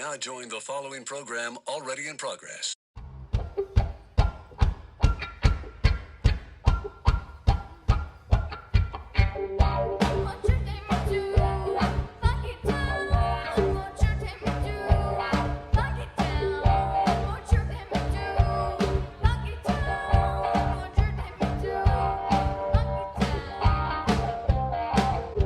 now join the following program already in progress.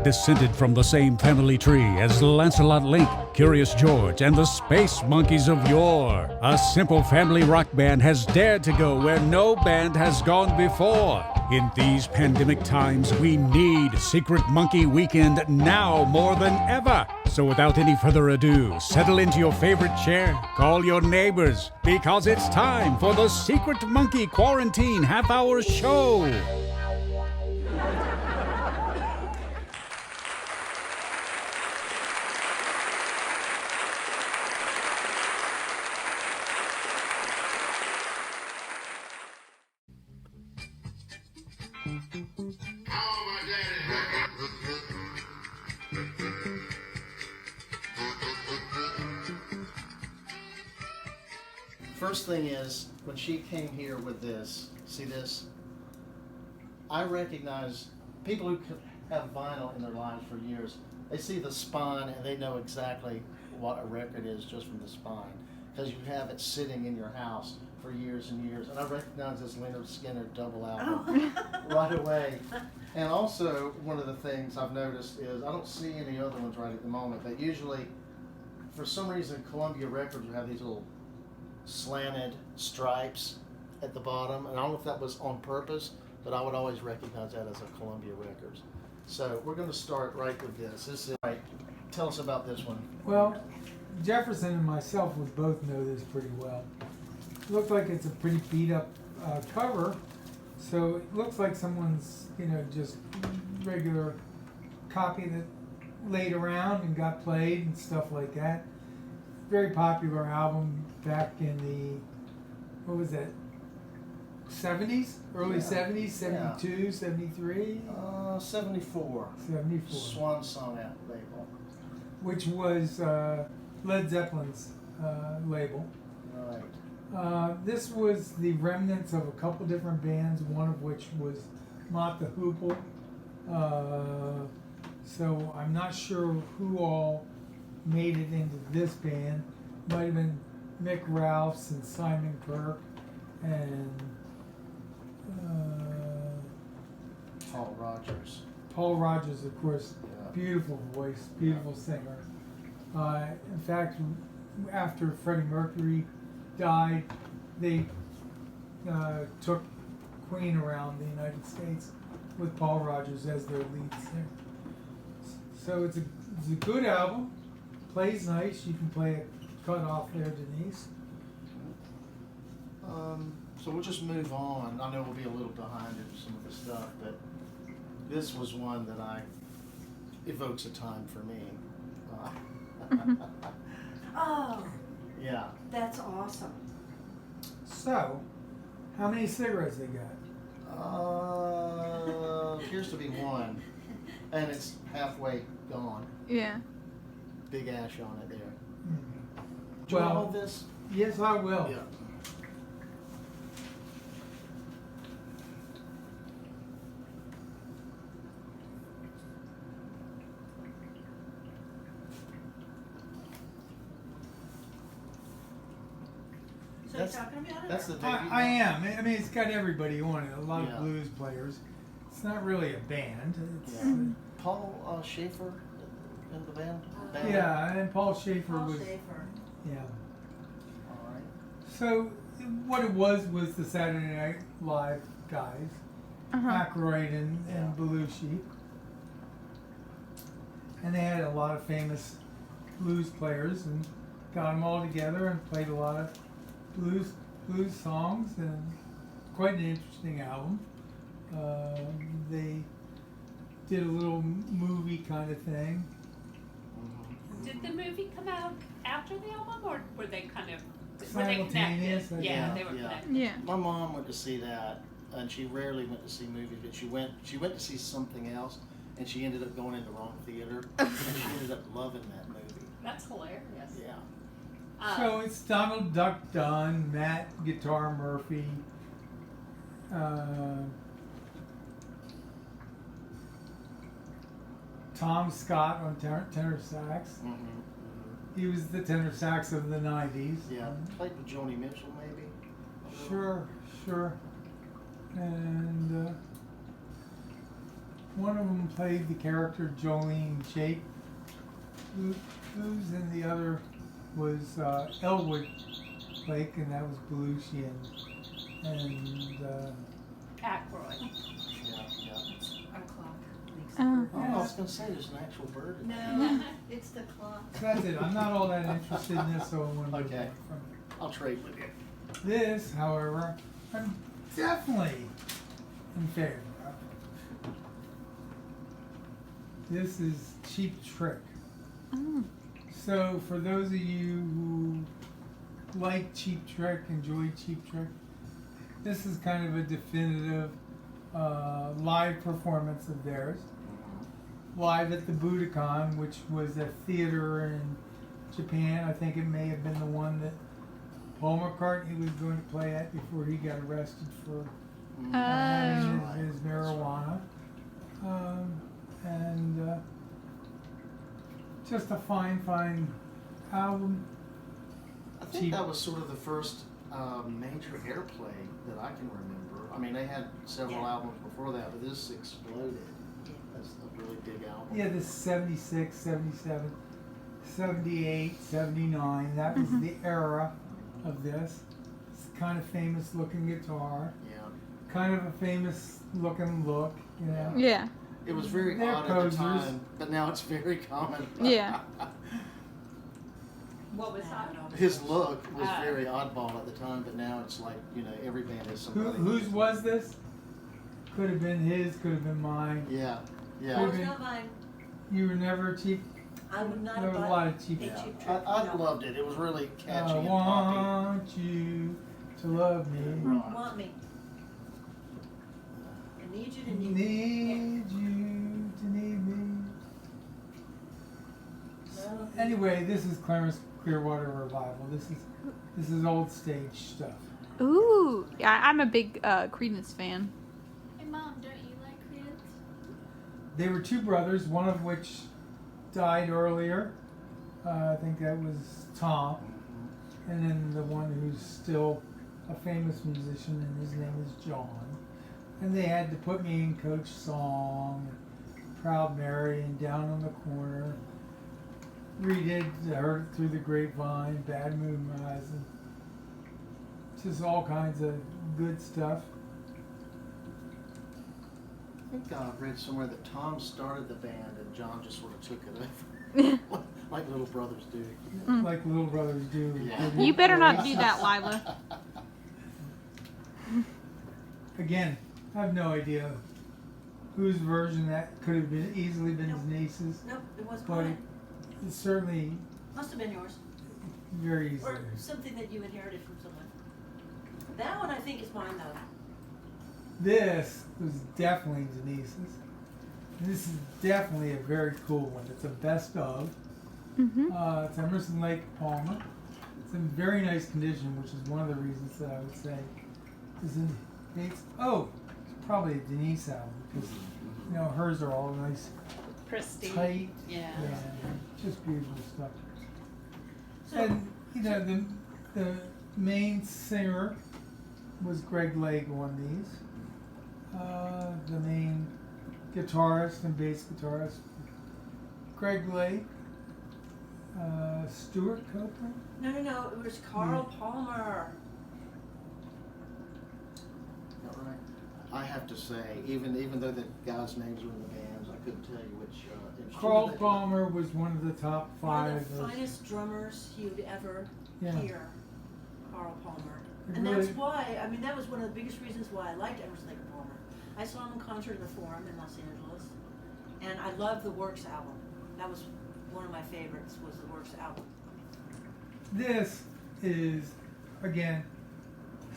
Descended from the same family tree as Lancelot Link, Curious George, and the Space Monkeys of yore, a simple family rock band has dared to go where no band has gone before. In these pandemic times, we need Secret Monkey Weekend now more than ever. So without any further ado, settle into your favorite chair, call your neighbors, because it's time for the Secret Monkey Quarantine Half-Hour Show. First thing is, when she came here with this, see this? I recognize people who have vinyl in their lives for years. They see the spine and they know exactly what a record is just from the spine, because you have it sitting in your house for years and years. And I recognize this Leonard Skinner double album right away. And also, one of the things I've noticed is, I don't see any other ones right at the moment, but usually, for some reason, Columbia Records will have these little slanted stripes at the bottom, and I don't know if that was on purpose, but I would always recognize that as a Columbia Records. So we're going to start right with this. This is right. Tell us about this one. Well, Jefferson and myself would both know this pretty well. It looks like it's a pretty beat up cover, so it looks like someone's, just regular copy that laid around and got played and stuff like that. Very popular album back in the, what was that, 70s? Early 70s? 72, 73? 74. 74. Swan Song label. Which was Led Zeppelin's label. Right. This was the remnants of a couple different bands, one of which was Mott the Hoople. So I'm not sure who all made it into this band. Might have been Mick Ralphs and Simon Kirke and Paul Rogers. Paul Rogers, of course, beautiful voice, beautiful singer. In fact, after Freddie Mercury died, they took Queen around the United States with Paul Rogers as their lead singer. So it's a good album. Plays nice. You can play it cut off there, Denise. So we'll just move on. I know we'll be a little behind in some of the stuff, but this was one that evokes a time for me. Oh, Yeah. that's awesome. So, how many cigarettes they got? Appears to be one, and it's halfway gone. Yeah. Big ash on it there. Mm-hmm. Do you want to hold this? Yes, I will. Yeah. So you're talking about it? That's the I am. I mean, it's got everybody on it. A lot Yeah. of blues players. It's not really a band. It's, Yeah. Paul Schaefer in the band? yeah, and Paul Schaefer Paul was. Schaefer. Yeah. All right. So what it was the Saturday Night Live guys, Aykroyd and Belushi, and they had a lot of famous blues players and got them all together and played a lot of blues songs, and quite an interesting album. They did a little movie kind of thing. Did the movie come out after the album, or were they kind of Simultaneous, connected? I Yeah, guess. they were Yeah. connected. Yeah. My mom went to see that, and she rarely went to see movies, but she went to see something else, and she ended up going in the wrong theater, and she ended up loving that movie. That's hilarious. Yeah. So it's Donald Duck Dunn, Matt Guitar Murphy, Tom Scott on tenor sax. Mm-hmm. He was the tenor sax of the 90s. Yeah, played with Joni Mitchell maybe. Sure. And one of them played the character Jolene Jake Blues, and the other was Elwood Blake, and that was Belushi and Ackroyd. Yeah. Our clock makes Oh. Oh, I was gonna say there's an actual bird in there. No, it's the clock. that's it. I'm not all that interested in this, so I want to move Okay. away from it. I'll trade with you. This, however, I'm definitely in favor of. This is Cheap Trick. Oh. So for those of you who like Cheap Trick, enjoy Cheap Trick, this is kind of a definitive live performance of theirs. Live at the Budokan, which was a theater in Japan. I think it may have been the one that Paul McCartney was going to play at before he got arrested for having his marijuana. And just a fine album. I think Cheap. that was sort of the first major airplay that I can remember. I mean, they had several Yeah. albums before that, but this exploded. That's a really big album. Yeah, this 76, 77, 78, 79. That was the era of this. It's kind of famous looking guitar. Yeah. Kind of a famous looking look, you know. Yeah. It was very They're odd posers. at the time, but now it's very common. Yeah. What was that? His look was very oddball at the time, but now it's like, you know, every band has somebody. Whose was this? Could have been his, could have been mine. Yeah, That yeah. was not mine. You were never a cheap. I would not There have was a bought lot of cheap. a Yeah. Cheap Trick. I No. loved it. It was really catchy I and poppy. want you to love me. Right. Want me. I need you to need me. Need you to need me. No. Anyway, this is Clarence Clearwater Revival. This is old stage stuff. Ooh. Yeah, I'm a big Creedence fan. Hey, Mom, don't you like Creedence? They were two brothers, one of which died earlier. I think that was Tom. And then the one who's still a famous musician, and his name is John. And they had to put me in Coach Song, Proud Mary, and Down on the Corner. Redid Heard It Through the Grapevine, Bad Moonrise, and just all kinds of good stuff. I think I read somewhere that Tom started the band and John just sort of took it over, like little brothers do. Like little brothers do. Yeah. You better not do that, Lila. Again, I have no idea whose version that could have been easily been his niece's, Nope, it wasn't but mine. it's certainly Must have been yours. very easily. Or something that you inherited from someone. That one I think is mine though. This was definitely Denise's. This is definitely a very cool one. It's a best of. It's Emerson Lake Palmer. It's in very nice condition, which is one of the reasons that I would say is in it's probably a Denise album because you know hers are all nice, Pristine. tight, Yeah. just beautiful stuff. So And you know the main singer was Greg Lake on these. The main guitarist and bass guitarist, Greg Lake. Stuart Copeland. no, it was Carl Palmer. All right. I have to say, even though the guys' names were in the bands, I couldn't tell you which instrument. Carl they- Palmer was one of the top One five. of the finest drummers you'd ever Yeah. hear. Carl Palmer. It And really- that's why, I mean, that was one of the biggest reasons why I liked Emerson Lake and Palmer. I saw him in concert in the Forum in Los Angeles, and I loved the Works album. That was one of my favorites, was the Works album. This is, again,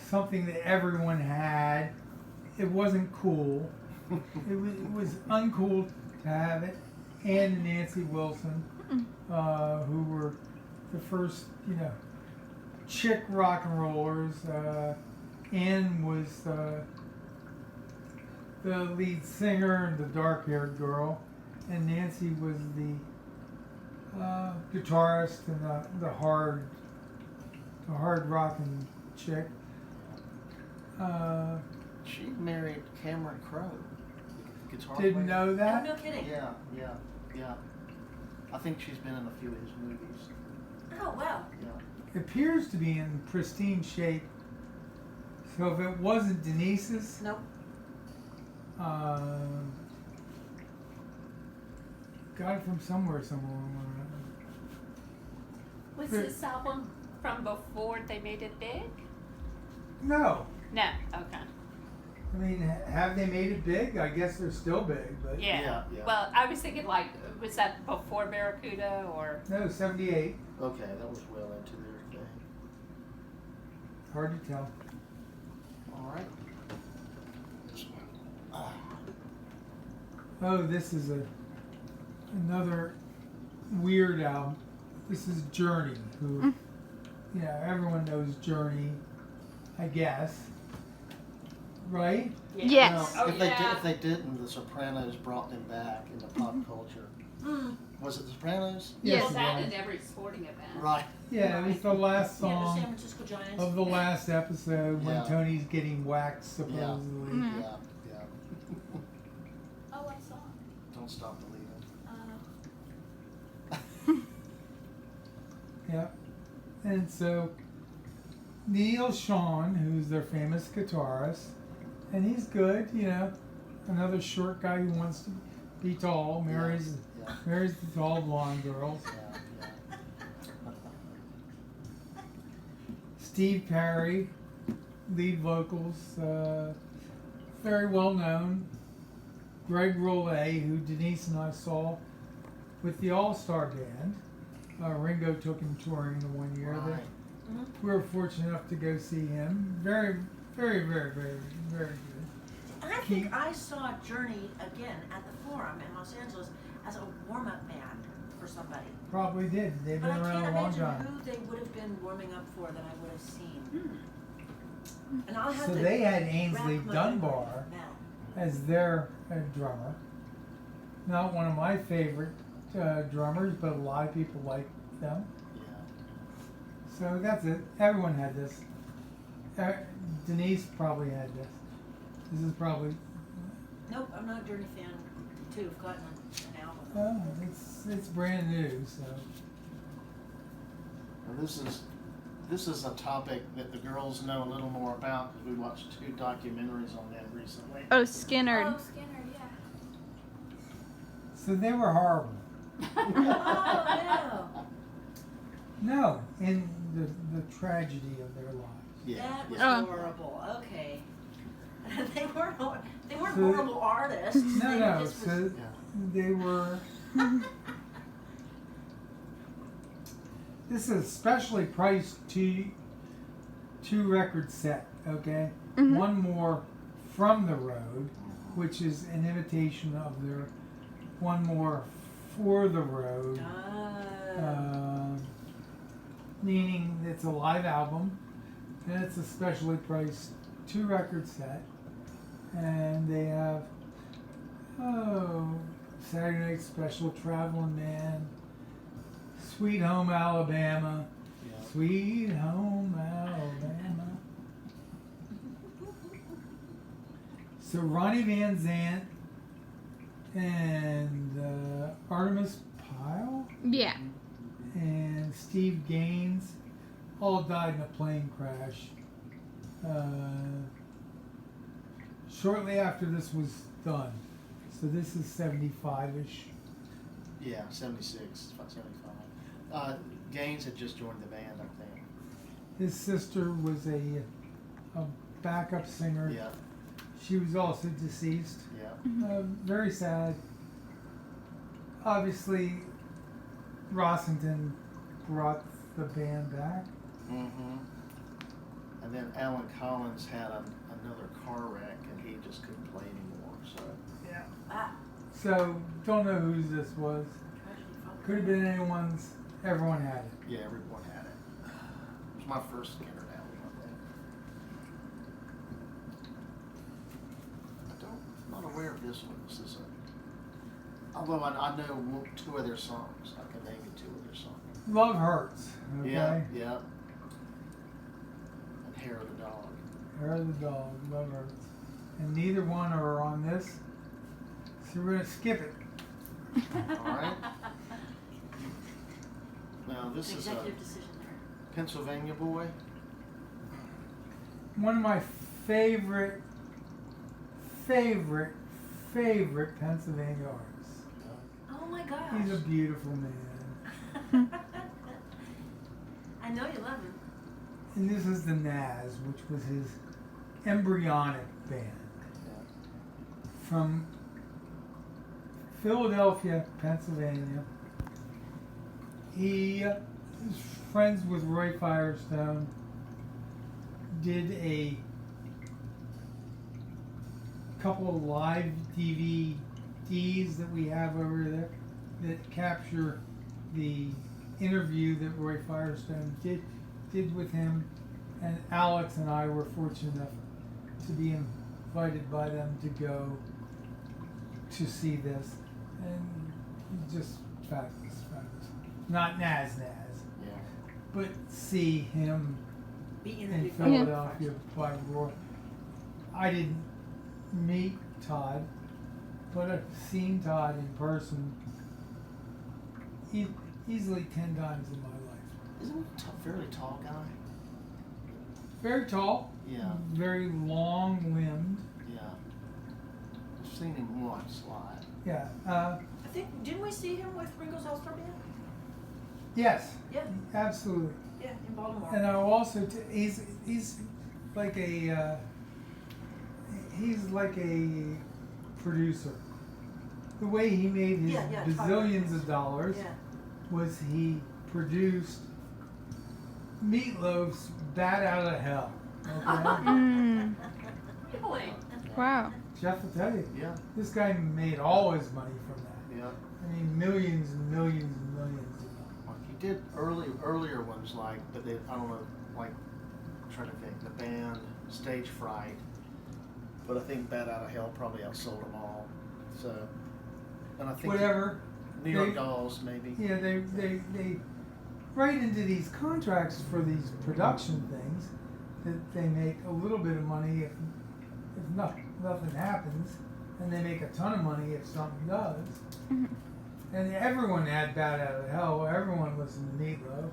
something that everyone had. It wasn't cool. It was uncool to have it. And Nancy Wilson, who were the first, chick rock and rollers. Ann was the lead singer and the dark-haired girl, and Nancy was the guitarist and the hard rocking chick. She married Cameron Crowe, the guitar Didn't player. know Oh, that. no kidding. Yeah. I think she's been in a few of his movies. Oh, wow. Yeah. It appears to be in pristine shape. So if it wasn't Denise's, Nope. got it from somewhere. Was this album from before they made it big? No. No. Okay. I mean, have they made it big? I guess they're still big, but Yeah. Yeah. Well, I was thinking like, was that before Barracuda or? no, 78. Okay, that was well into their thing. Hard to tell. All right. This one. Oh, this is another weird album. This is Journey, who, everyone knows Journey, I guess. Right? Yes. Oh, if yeah. they didn't, The Sopranos brought them back into pop culture. Was it The Sopranos? Yes, Well, it that was. in every sporting event. Right. Yeah, it was the last Yeah, the San song Francisco Giants. of the last episode when Yeah. Tony's getting whacked, supposedly. Yeah. Oh, what song? Don't stop believing. Yeah. And so Neil Sean, who's their famous guitarist, and he's good, another short guy who wants to be tall, marries the tall blonde girls. Yeah. Steve Perry, lead vocals, very well known. Greg Rollet, who Denise and I saw with the All-Star Band. Ringo took him touring the one year. Right. We were fortunate enough to go see him. Very, very, very, very, very good. And I think I saw Journey again at the Forum in Los Angeles as a warm-up band for somebody. Probably did. They've But been I around can't a long imagine time. who they would have been warming up for that I would have seen. And I'll have So to they had rack Ainsley my Dunbar memory as their drummer. Not one of my favorite drummers, but a lot of people like them. Yeah. So that's it. Everyone had this. Denise probably had this. This is probably. Nope, I'm not a Journey fan to have gotten an album. It's brand new, so. Now this is a topic that the girls know a little more about because we watched 2 documentaries on them recently. Oh, Skinner. Oh, Skinner, yeah. So they were horrible. Oh, No, in the tragedy of their lives. no. Yeah. That was yeah. horrible. Okay. They weren't So- horrible artists. They No, just so was, Yeah. they were. This is a specially priced two record set, okay? One more From the Road, which is an imitation of their one more For the Road, meaning it's a live album, and it's a specially priced 2 record set, and they have Saturday Night Special, Traveling Man, Sweet Home Alabama, Yeah. Sweet Home Alabama. So Ronnie Van Zant and Artemis Pyle Yeah. and Steve Gaines all died in a plane crash. Shortly after this was done. So this is 75-ish. Yeah, 76, 75. Gaines had just joined the band, I think. His sister was a backup singer. Yeah, She was also deceased. yeah. Very sad. Obviously, Rossington brought the band back. Mm-hmm. And then Alan Collins had another car wreck, and he just couldn't play anymore. So Yeah. ah, So, don't know whose this was. tragedy from- Could have been anyone's. Everyone had it. yeah, everyone had it. was my first Skinner album, I think. I'm not aware of this one. This is although I know 2 of their songs. I can name you 2 of their songs. Love Hurts. Okay. Yeah. And Hair of the Dog. Hair of the Dog. Love Hurts. And neither one are on this, so we're gonna skip it. All right. Now this is a Executive decision there. Pennsylvania Boy. One of my favorite Pennsylvania artists. Oh my gosh. He's a beautiful man. I know you love him. And this is the Nas, which was his embryonic band from Philadelphia, Pennsylvania. He is friends with Roy Firestone, did a couple of live DVDs that we have over there that capture the interview that Roy Firestone did with him, and Alex and I were fortunate enough to be invited by them to go to see this, and just fabulous. Not Nas, Yeah. but see him Be in interviewed by Philadelphia by Roy. I didn't meet Todd, but I've seen Todd in person easily 10 times in my life. Isn't he a fairly tall guy? Very tall, Yeah. very long-limbed. Yeah. I've seen him once live. Yeah. I think, didn't we see him with Ringo's All-Star Band? Yes. Yeah. Absolutely. Yeah, in Baltimore. And I also he's like a producer. The way he made his bazillions of dollars Yeah. was he produced Meatloaf's "Bat Out of Hell." Okay? Really? Wow. Jeff will tell you, Yeah. this guy made all his money from that. Yeah. I mean, millions and millions and millions of dollars. Like he did earlier ones like, but they, I don't know, like, I'm trying to think, the band, Stage Fright. But I think Bat Out of Hell probably outsold them all. So, and I think Whatever. New York They- Dolls maybe. Yeah, they write into these contracts for these production things that they make a little bit of money if nothing happens, and they make a ton of money if something does. Mhm. And everyone had Bat Out of Hell. Everyone listened to Meatloaf.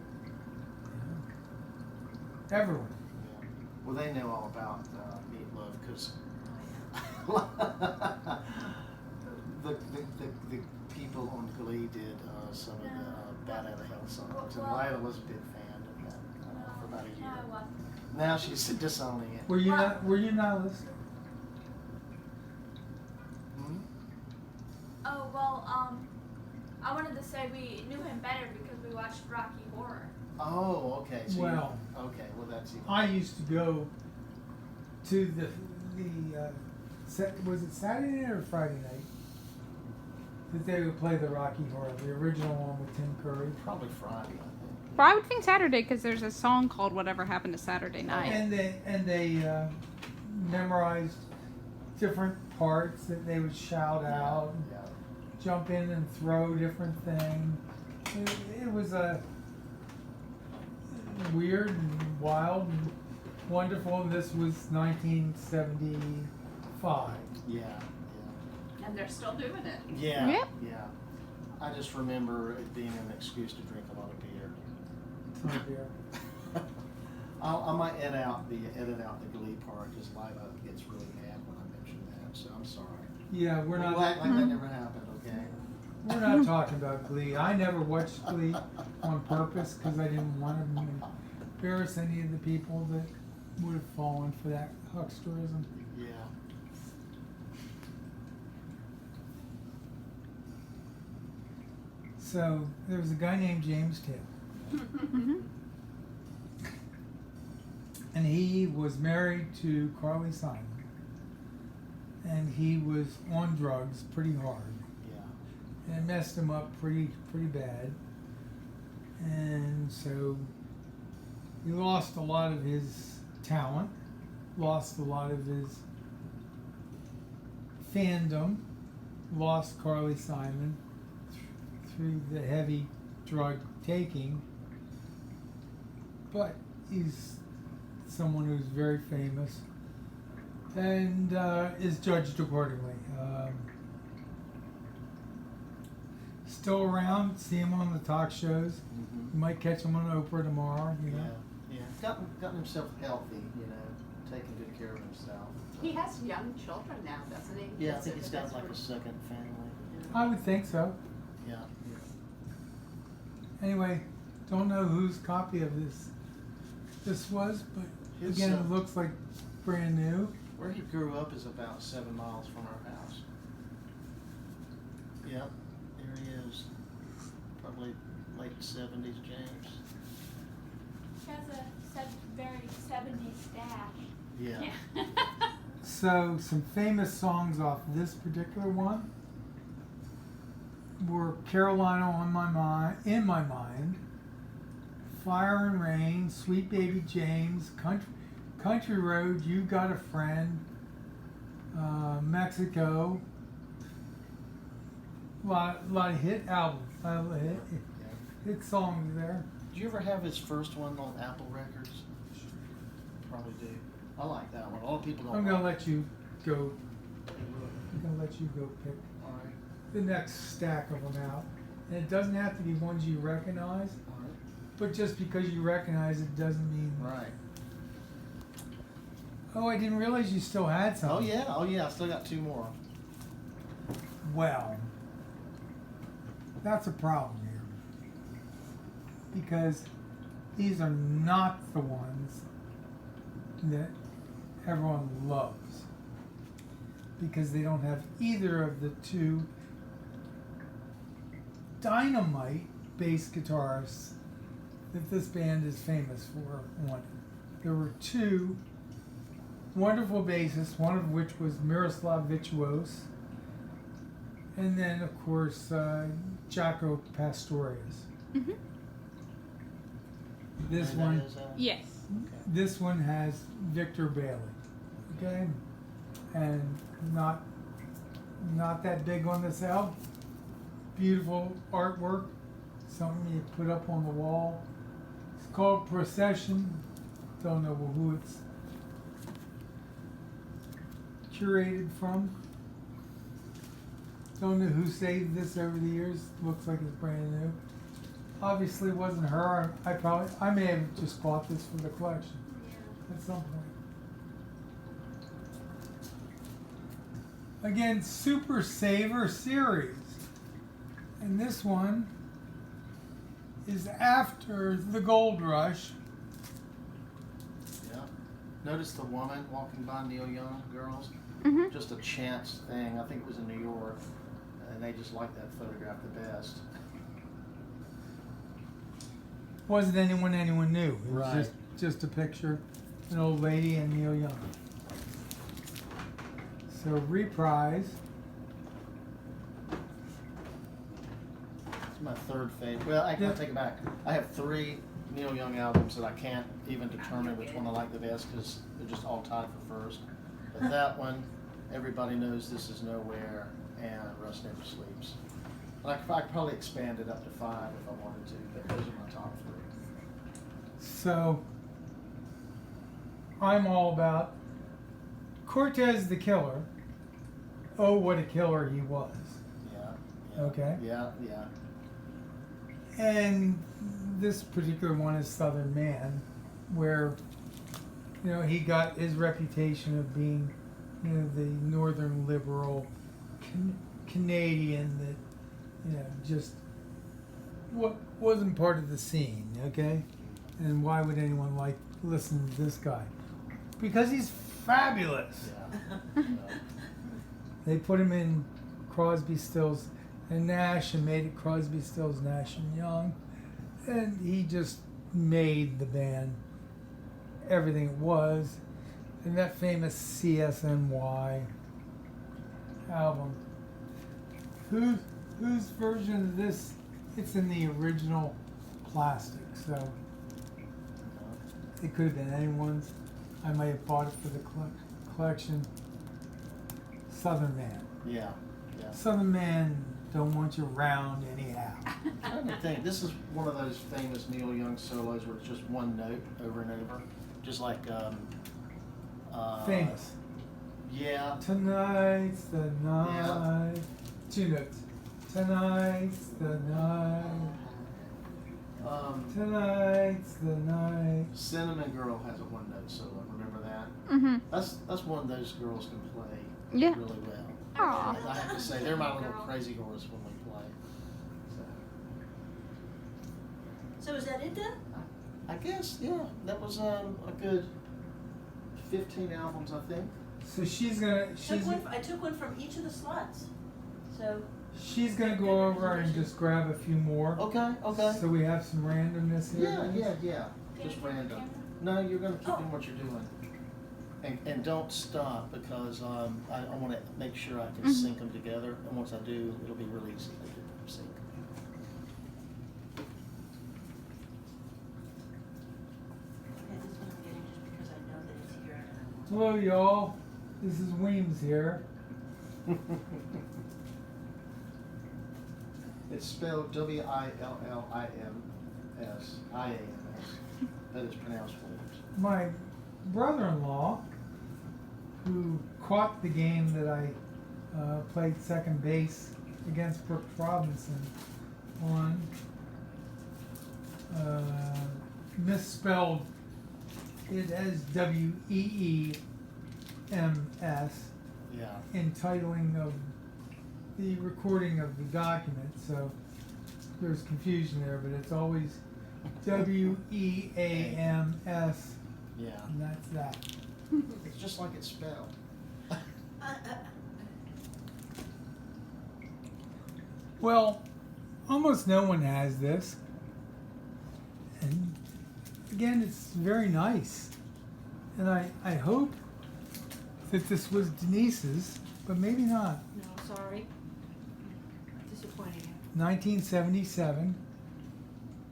Everyone. Yeah. Well, they know all about Meatloaf because the people on Glee did some of the Bat Out of Hell songs, and Lila was a big fan of that for about a year. Now she's disowning it. Were you not listening? Hmm? Oh, well, I wanted to say we knew him better because we watched Rocky Horror. Oh, okay. So Well, okay. Well, that's even. I used to go to was it Saturday night or Friday night that they would play the Rocky Horror, the original one with Tim Curry. Probably Friday, I think. Well, I would think Saturday because there's a song called "Whatever Happened to Saturday Night." And they memorized different parts that they would shout out, and Yeah. jump in and throw different things. It was a weird and wild and wonderful. And this was 1975. Yeah. And they're still doing it. Yeah. Yep. Yeah. I just remember it being an excuse to drink a lot of beer. So there. I might edit out the Glee part because Lila gets really mad when I mention that. So I'm sorry. Yeah, we're We'll not. act like that never happened, okay? We're not talking about Glee. I never watched Glee on purpose because I didn't want to embarrass any of the people that would have fallen for that hucksterism. Yeah. So there was a guy named James Taylor, Mhm. and he was married to Carly Simon, and he was on drugs pretty hard, Yeah. and it messed him up pretty bad. And so He lost a lot of his talent, lost a lot of his fandom, lost Carly Simon through the heavy drug taking, but he's someone who's very famous and is judged accordingly. Still around, see him on the talk shows. Mhm. You might catch him on Oprah tomorrow, you know. Yeah. Gotten himself healthy, you know, taking good care of himself. He has young children now, doesn't he? Yeah, I think he's got That's like a where- second family. I would think so. Yeah. Anyway, don't know whose copy of this was, but His, again, it looks like brand new. Where he grew up is about 7 miles from our house. Yep, there he is. Probably late 70s, James. He has a very 70s stash. Yeah. So some famous songs off this particular one were Carolina on My Mind, In My Mind, Fire and Rain, Sweet Baby James, Country Road, You Got a Friend, Mexico. Lot of hit albums, hit songs there. Did you ever have his first one on Apple Records? Probably do. I like that one. A lot of people don't. I'm gonna like let you go. I'm gonna let you go pick All right. the next stack of them out. And it doesn't have to be ones you recognize, All right. but just because you recognize it doesn't mean. Right. Oh, I didn't realize you still had some. Oh yeah. Oh yeah. I still got 2 more. Well, that's a problem here. Because these are not the ones that everyone loves. Because they don't have either of the 2 dynamite bass guitarists that this band is famous for. One. There were 2 wonderful bassists, one of which was Miroslav Virtuos, and then of course Jaco Pastorius. Mm-hmm. This And one, that is, Yes. okay. this one has Victor Bailey, okay, and not that big on the album. Beautiful artwork, something you put up on the wall. It's called Procession. Don't know who it's curated from. Don't know who saved this over the years. Looks like it's brand new. Obviously wasn't her. I may have just bought this for the collection at some point. Again, Super Saver series. And this one is after the Gold Rush. Yeah. Notice the woman walking by Neil Young girls. Mm-hmm. Just a chance thing. I think it was in New York, and they just liked that photograph the best. Wasn't anyone knew. It was Right. just a picture, an old lady and Neil Young. So Reprise. It's my 3rd favorite. Well, I Yeah. take it back. I have 3 Neil Young albums that I can't even determine which one I like the best because they're just all tied for first. But that one, everybody knows This Is Nowhere, and Rust Never Sleeps. I could probably expand it up to 5 if I wanted to, but those are my top 3. So I'm all about Cortez the Killer. Oh, what a killer he was. Yeah. Yeah. Okay. Yeah. Yeah. And this particular one is Southern Man, where he got his reputation of being the northern liberal Canadian that just wasn't part of the scene, okay? And why would anyone listen to this guy? Because he's fabulous. Yeah. They put him in Crosby, Stills, and Nash and made it Crosby, Stills, Nash and Young. And he just made the band everything it was. And that famous CSNY album. Whose version of this? It's in the original plastic, so It could have been anyone's. I might have bought it for the collection. Southern Man. Yeah, yeah. Southern Man don't want you around anyhow. I'm trying to think. This is one of those famous Neil Young solos where it's just one note over and over, just like Famous. Yeah. Tonight's the night. 2 notes. Tonight's the night. Tonight's the night. Cinnamon Girl has a one note solo. Remember that? Mm-hmm. That's one of those girls can play Yeah. really well. Aw. I have to say, they're my little crazy girls when we play. So is that it then? I guess, yeah, that was a good 15 albums, I think. So she's I took one from each of the slots. So gonna go over and just grab a few more. Okay, okay. So we have some randomness here. Yeah. Just random. No, you're gonna keep doing what you're doing. And don't stop because I want to make sure I can sync them together. And once I do, it'll be really easy to do sync. okay, this one I'm getting just because I know that it's here. Hello, y'all. This is Weams here. It's spelled Williams. But it's pronounced Williams. My brother-in-law, who caught the game that I played second base against Brooks Robinson on, misspelled it as Weems Yeah. in titling of the recording of the document, so there's confusion there, but it's always Weams, Yeah. and that's that. It's just like it's spelled. Well, almost no one has this. And again, it's very nice. And I hope that this was Denise's, but maybe not. No, sorry. Disappointing you. 1977.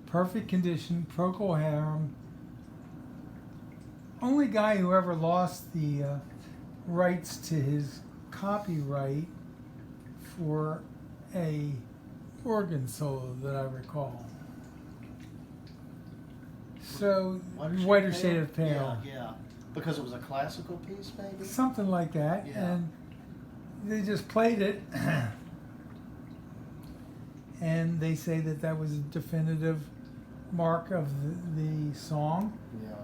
Perfect condition, Procol Harum. Only guy who ever lost the rights to his copyright for a organ solo that I recall. So, Whiter Shade of Pale. Yeah. Because it was a classical piece, maybe? Something like that. Yeah. And they just played it. And they say that that was a definitive mark of the song. Yeah.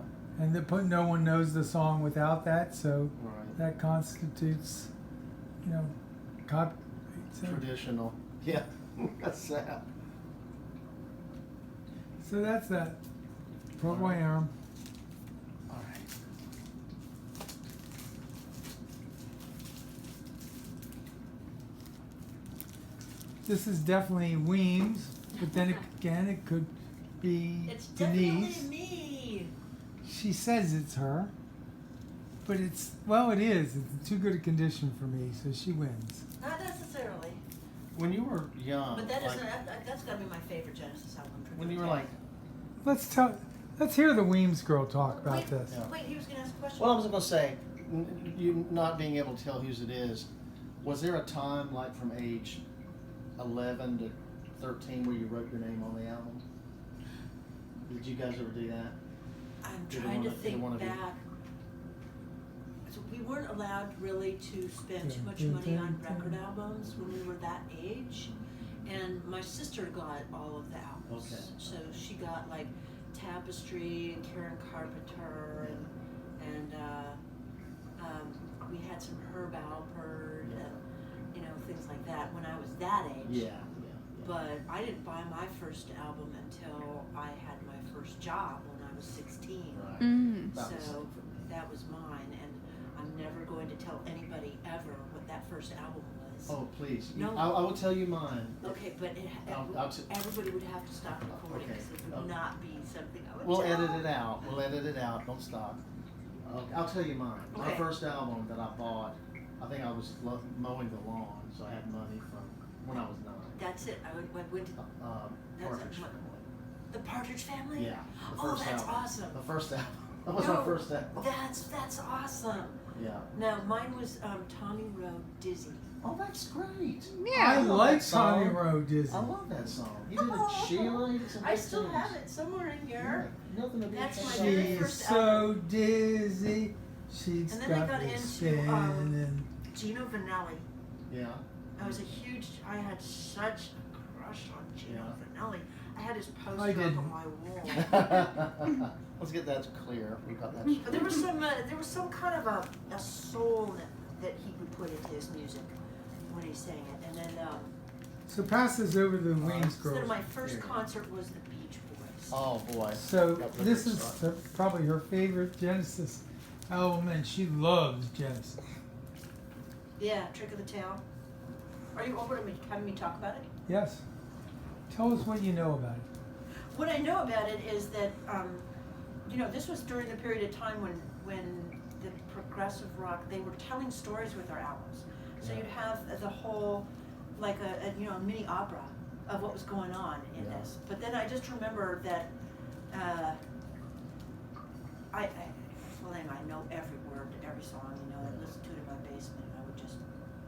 And no one knows the song without that, so Right. that constitutes, copyright. So, Traditional. Yeah. That's that. so that's that. Procol Harum. All right. This is definitely Weems, but then again, it could be It's Denise. definitely me. She says it's her, but it is. It's in too good a condition for me, so she wins. Not necessarily. When you were young, But that like, isn't. That's got to be my favorite Genesis album. when you were like, Let's hear the Weams girl talk about wait, this. Yeah. Wait, he was going to ask a question. well, I was going to say, you not being able to tell whose it is, was there a time like from age 11 to 13 where you wrote your name on the album? Did you guys ever do that? I'm Either trying to one of think you? back. So we weren't allowed really to spend too much money on record albums when we were that age. And my sister got all of the albums. Okay. So she got like Tapestry and Karen Carpenter and we had some Herb Alpert and things like that when I was that age. Yeah. But I didn't buy my first album until I had my first job when I was 16. Right. Mm. That was So it for me. that was mine, and I'm never going to tell anybody ever what that first album was. Oh, please. No. I will tell you mine. Okay, but everybody would have to stop recording Okay. because it would not be something I would We'll tell. edit it out. We'll edit it out. Don't stop. I'll tell you mine. My Okay. first album that I bought, I think I was mowing the lawn, so I had money from when I was 9. That's it. I went to Partridge what- Family. the Partridge Family? Yeah. The Oh, first that's album. awesome. The first album. That was my first album. That's awesome. Yeah. No, mine was Tommy Rowe, Dizzy. Oh, that's great. I love like that Tommy song. Rowe Disney. I love that song. He did it, Sheila. He did some I good still things. have it somewhere in here. Yeah, nothing to be That's ashamed my of. very She's first so album. dizzy. She's And then they got got me into, spinning. Gino Vanelli. Yeah. I had such a crush on Gino Vanelli. I had his I poster up didn't. on my wall. Let's get that clear. We got that. But there was some kind of a soul that he would put into his music when he sang it. And then So pass this over to the Weams so then girls. my first Here. concert was the Beach Boys. Oh boy. So That was a this good is start. probably her favorite Genesis album, and she loves Genesis. Yeah, Trick of the Tail. Are you over having me talk about it? Yes. Tell us what you know about it. What I know about it is that, this was during the period of time when the progressive rock, they were telling stories with their albums. So Yeah. you'd have the whole, like a mini opera of what was going on in Yeah. this. But then I just remember that, I know every word to every song, I listened to it in my basement, and I would just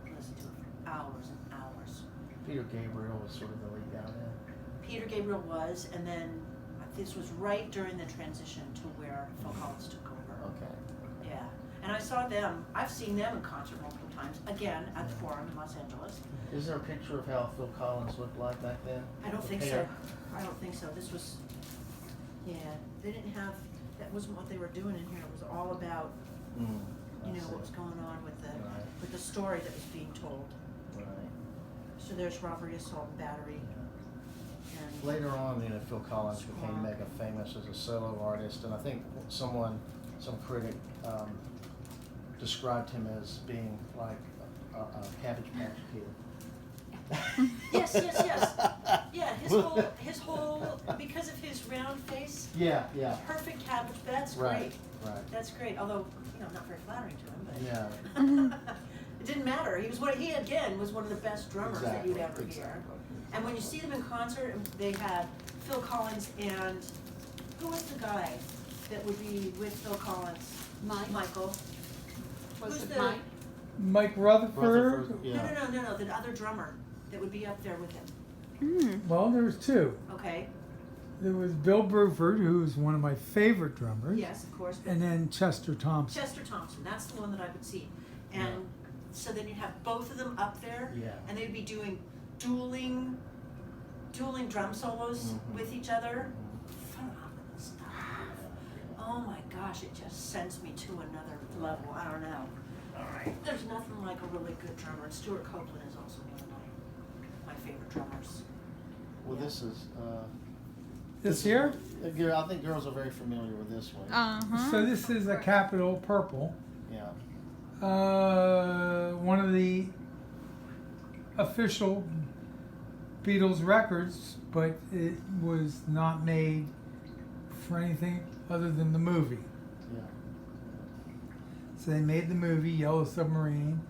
listen to it for hours and hours. Peter Gabriel was sort of the lead down there. Peter Gabriel was, and then this was right during the transition to where Phil Collins took over. Okay. Yeah, and I saw them. I've seen them in concert multiple times. Again at the Forum in Los Angeles. Is there a picture of how Phil Collins looked like back then? I don't think Yeah. so. I don't think so. This was, yeah. They didn't have. That wasn't what they were doing in here. It was all about, I see. what was going on with the Right. story that was being told. Right. So there's Robbery, Assault, and Battery. And Later on, Phil Collins became Swan. mega famous as a solo artist, and I think some critic described him as being like a Cabbage Patch Kid. Yes. Yeah, his whole, because of his round face, Yeah. perfect cabbage. That's Right. great. Right. That's great. Although, not very flattering to him, but Yeah. it didn't matter. He was one of the best drummers that you'd ever hear. And when you see them in concert, they had Phil Collins and who was the guy that would be with Phil Collins? Michael. Was Who's it the- Mike? Mike Rutherford. Yeah. No, the other drummer that would be up there with him. Well, there was two. Okay. There was Bill Bruford, who was one of my favorite drummers. Yes, of course. And then Chester Thompson. Chester Thompson, that's the one that I would see. And so then you'd have both of them up there, Yeah. and they'd be doing dueling drum solos with each other. Phenomenal stuff. Oh my gosh, it just sends me to another level. I don't know. There's nothing like a really good drummer. And Stuart Copeland is also one of my favorite drummers. Well, this is. This here? I think girls are very familiar with this one. So this is a Capitol Purple. Yeah. One of the official Beatles records, but it was not made for anything other than the movie. Yeah. So they made the movie Yellow Submarine.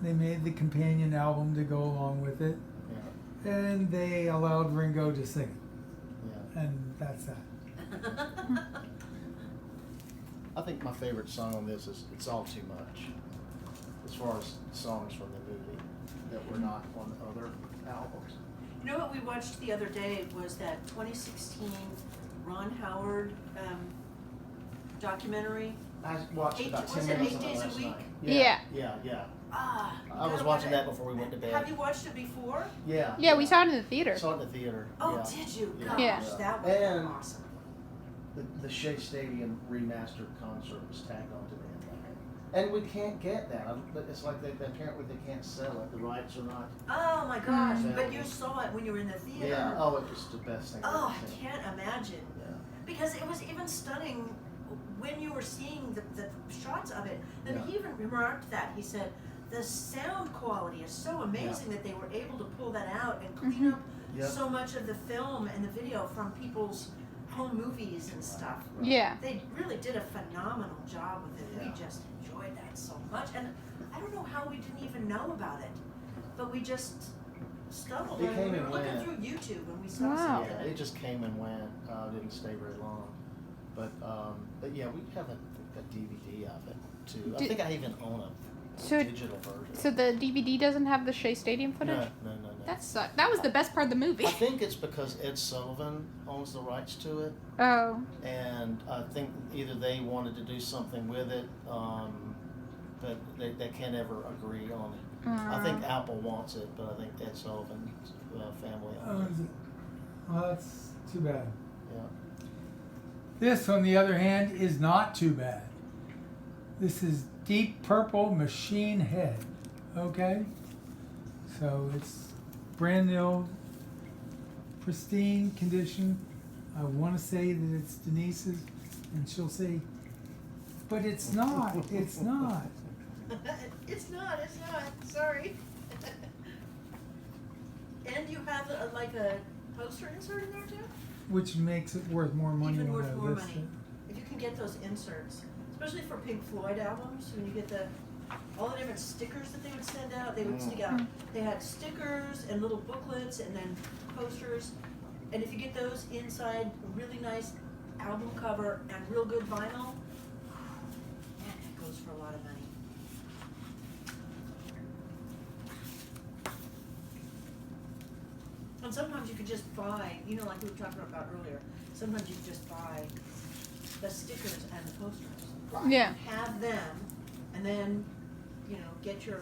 They made the companion album to go along with it, Yeah. and they allowed Ringo to sing it, Yeah. and that's that. I think my favorite song on this is "It's All Too Much," as far as songs from the movie that were not on other albums. You know what we watched the other day was that 2016 Ron Howard documentary. I watched about 10 Was it minutes 8 of it days a last week? night. Yeah. Yeah. Ah, you I was gotta watching watch that before we went to bed. Have you watched it before? Yeah. Yeah, we saw it in the theater. Saw it in the theater. Oh, yeah. did you? Yeah. Gosh, Yeah. that was And- awesome. The Shea Stadium remastered concert was tagged onto the end. And we can't get that. But it's like they apparently they can't sell it. The rights are not. Oh my gosh! Mm. But you saw it when you were in the theater. Yeah. Oh, it was the best thing I've Oh, ever I seen. can't imagine. Yeah. Because it was even stunning when you were seeing the shots of it. Then Yeah. he even remarked that. He said, the sound quality is so amazing that they were able to pull that out and clean up Yep. so much of the film and the video from people's home movies and stuff. Yeah. They really did a phenomenal job with it. Yeah. We just enjoyed that so much. And I don't know how we didn't even know about it. But we just stumbled It on it. came We were and looking went. through YouTube and we saw Wow. something. Yeah, it just came and went. Didn't stay very long. But yeah, we have a DVD of it too. I Did- think I even own a So, digital version. so the DVD doesn't have the Shea Stadium footage? No. That sucked. That was the best part of the movie. I think it's because Ed Sullivan owns the rights to it, Oh. and I think either they wanted to do something with it, but they can't ever agree on it. I think Apple wants it, but I think Ed Sullivan's family owns it. Well, that's too bad. Yeah. This, on the other hand, is not too bad. This is Deep Purple Machine Head. Okay? So it's brand new, pristine condition. I want to say that it's Denise's, and she'll say, but it's not. It's not. It's not, sorry. And you have like a poster insert in there too? Which makes it worth more money Even when worth I more list money. it. If you can get those inserts, especially for Pink Floyd albums, when you get all the different stickers that they would send out, they would stick out. They had stickers and little booklets and then posters. And if you get those inside a really nice album cover and real good vinyl, man, it goes for a lot of money. And sometimes you could just buy, like we were talking about earlier, sometimes you could just buy the stickers and the posters. Yeah. Have them, and then, get your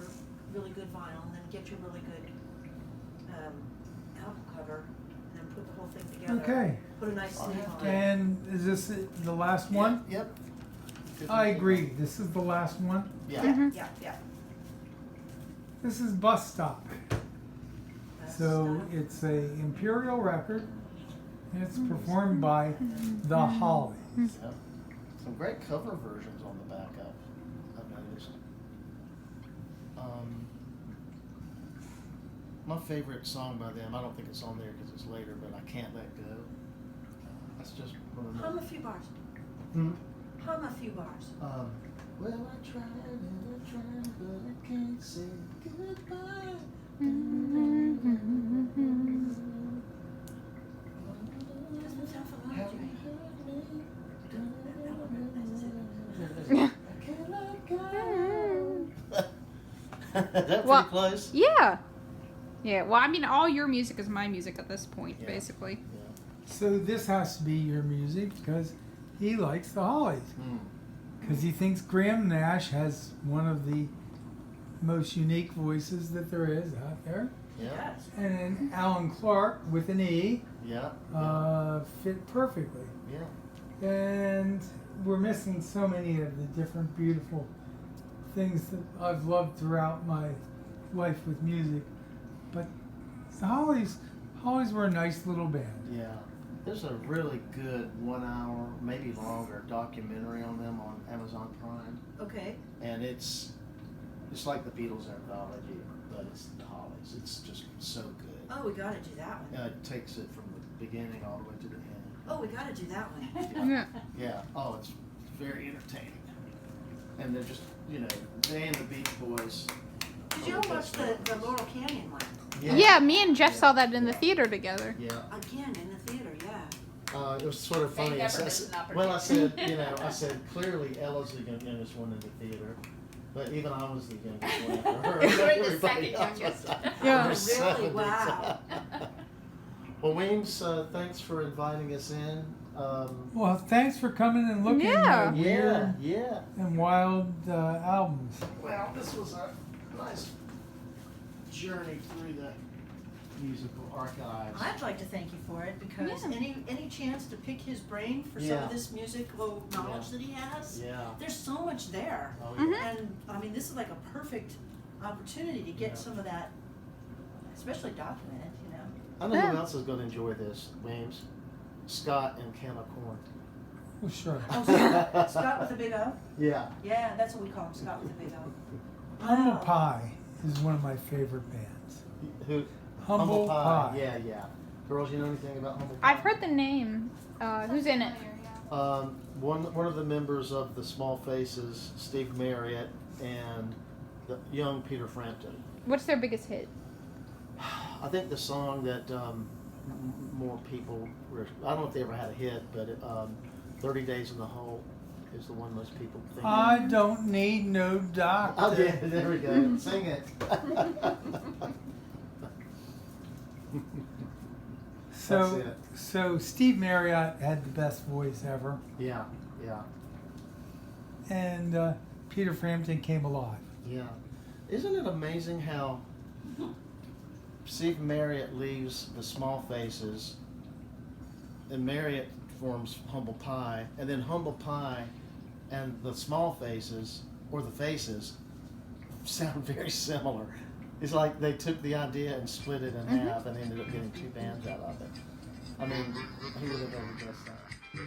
really good vinyl, and then get your really good album cover, and then put the whole thing together. Okay. Put a nice sleeve on it. And is this the last one? Yep. I agree. This is the last one. Yeah. Yeah. This is Bus Stop. That's So stuff. it's a Imperial record. And it's performed by The Hollies. Yep. Some great cover versions on the back of. I've noticed. My favorite song by them, I don't think it's on there because it's later, but I Can't Let Go. That's just one of Hum a the. few bars. Hmm? Hum a few bars. Well, I tried and I tried, but I can't say goodbye. Doesn't sound familiar Have to you me. heard me? I can't let go. Is that pretty Well, close? Yeah. Yeah. Well, I mean, all your music is my music at this point, Yeah. basically. Yeah. So this has to be your music because he likes The Hollies. Because he thinks Graham Nash has one of the most unique voices that there is out there. Yeah. Yes. And then Alan Clark with an E Yeah. fit perfectly. Yeah. And we're missing so many of the different beautiful things that I've loved throughout my life with music. But the Hollies were a nice little band. Yeah. There's a really good 1 hour, maybe longer, documentary on them on Amazon Prime. Okay. And it's like the Beatles anthology, but it's the Hollies. It's just so good. Oh, we gotta do that one. It takes it from the beginning all the way to the end. Oh, we gotta do that one. Yeah. Yeah. Oh, it's very entertaining. And they're just, they and the Beach Boys. Did you ever watch the Laurel Canyon one? Yeah, me and Jeff saw that in the theater together. Yeah. Again, in the theater, yeah. It was sort of funny. never missed an Well, I said clearly Ella's the youngest one in the theater, but even I was the youngest one after her. You're the Everybody second else youngest. was Yeah. over Really? 70. Wow. Well, Weams, thanks for inviting us in. Well, thanks for coming and looking Yeah. at weird Yeah. and wild albums. Well, this was a nice journey through the musical archives. I'd like to thank you for it because Yeah. any chance to pick his brain for some Yeah. of this musical knowledge that he has, Yeah. there's so much there. Oh, Mhm. yeah. And I mean, this is like a perfect opportunity to get Yeah. some of that, especially documented, I know who Yeah. else is going to enjoy this, Weems. Scott and Can of Corn. Well, sure. Oh, Scott with a big O? Yeah. Yeah, that's what we call him, Scott with a big O. Humble Wow. Pie is one of my favorite bands. Who? Humble Pie. Yeah, yeah. Girls, you know anything about Humble Pie? I've heard the name. Who's in it? One of the members of the Small Faces, Steve Marriott, and the young Peter Frampton. What's their biggest hit? I think the song that more people were, I don't know if they ever had a hit, but 30 Days in the Hole is the one most people think. I don't need no doctor. Oh yeah, there we go. Sing it. So, That's it. so Steve Marriott had the best voice ever, Yeah, yeah, and Peter Frampton came alive. yeah. Isn't it amazing how Steve Marriott leaves the Small Faces, and Marriott forms Humble Pie, and then Humble Pie and the Small Faces, or the Faces, sound very similar. It's like they took the idea and split it in half and ended up getting two bands out of it. I mean, who would have ever guessed that?